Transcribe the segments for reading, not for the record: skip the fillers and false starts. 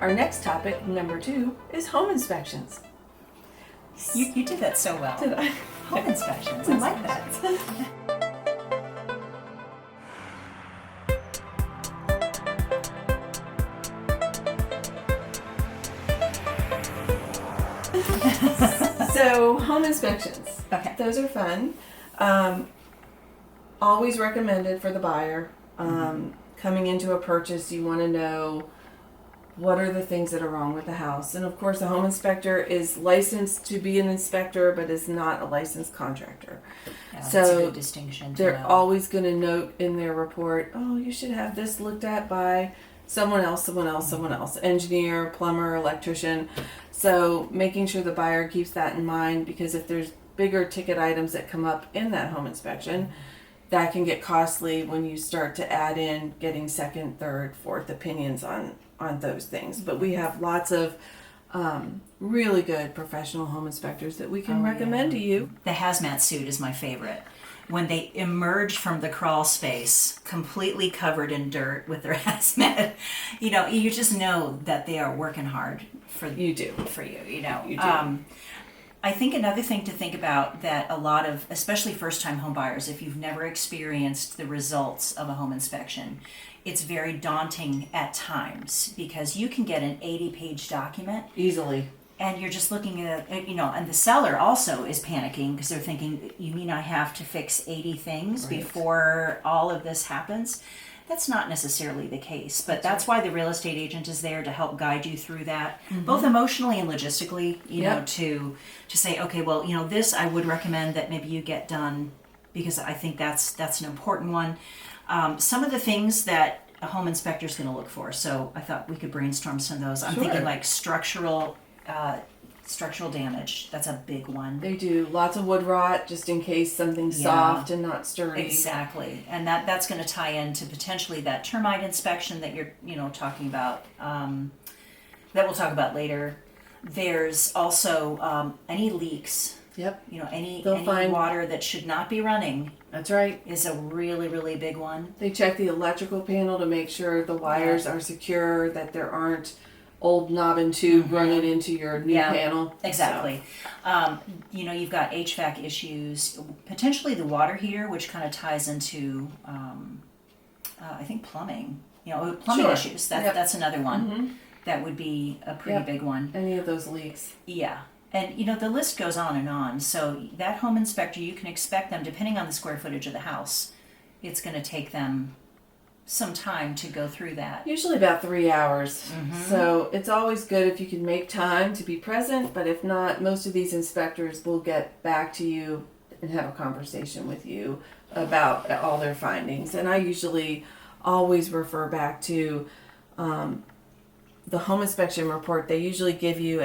Our next topic, number 2, is home inspections. You did that so well. Did I? Home inspections. I like that. So, home inspections. Okay. Those are fun. Always recommended for the buyer. Coming into a purchase, you want to know what are the things that are wrong with the house. And of course, a home inspector is licensed to be an inspector, but is not a licensed contractor. Yeah, So that's a good distinction to they're know. always going to note in their report, oh, you should have this looked at by someone else, engineer, plumber, electrician. So making sure the buyer keeps that in mind, because if there's bigger ticket items that come up in that home inspection, that can get costly when you start to add in getting second, third, fourth opinions on those things. But we have lots of really good professional home inspectors that we can recommend to you. The hazmat suit is my favorite. When they emerge from the crawl space completely covered in dirt with their hazmat, you just know that they are working hard for you. You do. I think another thing to think about that a lot of, especially first-time home buyers, if you've never experienced the results of a home inspection, it's very daunting at times, because you can get an 80-page document Easily. and you're just looking at, and the seller also is panicking because they're thinking, you mean I have to fix 80 things before all of this happens? That's not necessarily the case, but that's why the real estate agent is there to help guide you through that, both emotionally and logistically, to say, okay, well, this I would recommend that maybe you get done, because I think that's an important one. Some of the things that a home inspector is going to look for, so I thought we could brainstorm some of those. I'm thinking like structural damage. That's a big one. They do lots of wood rot, just in case something's soft and not sturdy. Exactly, and that's going to tie into potentially that termite inspection that you're talking about. That we'll talk about later. There's also any leaks. Yep. Any water that should not be running. That's right. Is a really, really big one. They check the electrical panel to make sure the wires are secure, that there aren't old knob and tube running into your new panel. Exactly. So. You've got HVAC issues, potentially the water heater, which kind of ties into, I think plumbing. Plumbing issues. That's another one. That would be a pretty big one. Any of those leaks. Yeah. And, the list goes on and on. So that home inspector, you can expect them, depending on the square footage of the house, it's going to take them some time to go through that. Usually about 3 hours. So it's always good if you can make time to be present, but if not, most of these inspectors will get back to you and have a conversation with you about all their findings. And I usually always refer back to the home inspection report. They usually give you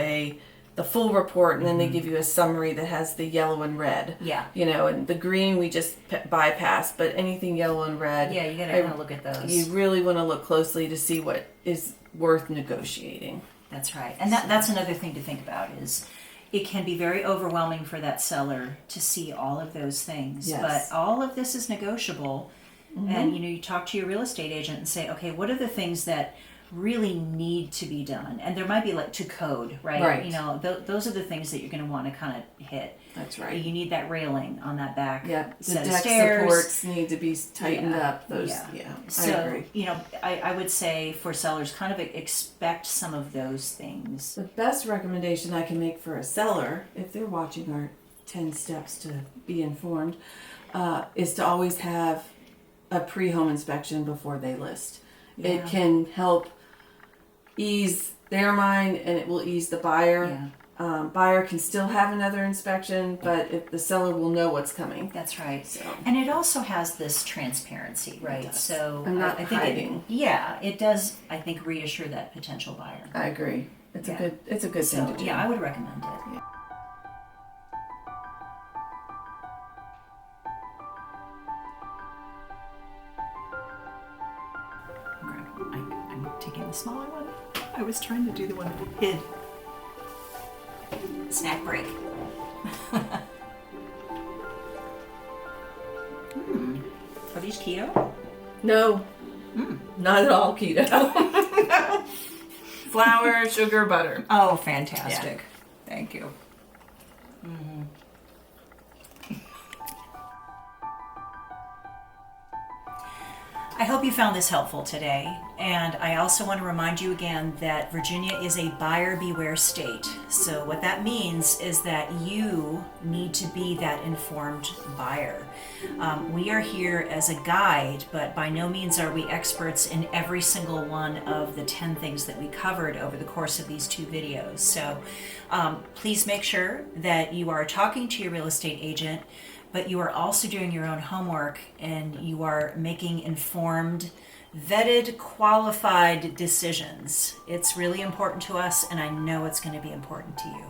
the full report, and then they give you a summary that has the yellow and red. Yeah. And the green we just bypass, but anything yellow and red. Yeah, you gotta kind of look at those. You really want to look closely to see what is worth negotiating. That's right. And that's another thing to think about is it can be very overwhelming for that seller to see all of those things. Yes. But all of this is negotiable. And, you talk to your real estate agent and say, okay, what are the things that really need to be done? And there might be like to code, right? Those are the things that you're going to want to kind of hit. That's right. You need that railing on that back set the of deck stairs. supports need to be tightened up. Those, So, I agree. I would say for sellers, kind of expect some of those things. The best recommendation I can make for a seller, if they're watching our 10 steps to be informed, is to always have a pre-home inspection before they list. It can help ease their mind, and it will ease the buyer. Buyer can still have another inspection, but the seller will know what's coming. That's right. So. And it also has this transparency, right? So I'm not hiding. It does, I think, reassure that potential buyer. I agree. It's a good thing to do. Yeah, I would recommend it. Yeah. I'm taking the smaller one. I was trying to do the one that hid. Snack break. Are these keto? No, not at all keto. Flour, sugar, butter. Oh, fantastic. Thank you. I hope you found this helpful today, and I also want to remind you again that Virginia is a buyer beware state. So what that means is that you need to be that informed buyer. We are here as a guide, but by no means are we experts in every single one of the 10 things that we covered over the course of these 2 videos. So please make sure that you are talking to your real estate agent, but you are also doing your own homework and you are making informed, vetted, qualified decisions. It's really important to us, and I know it's going to be important to you.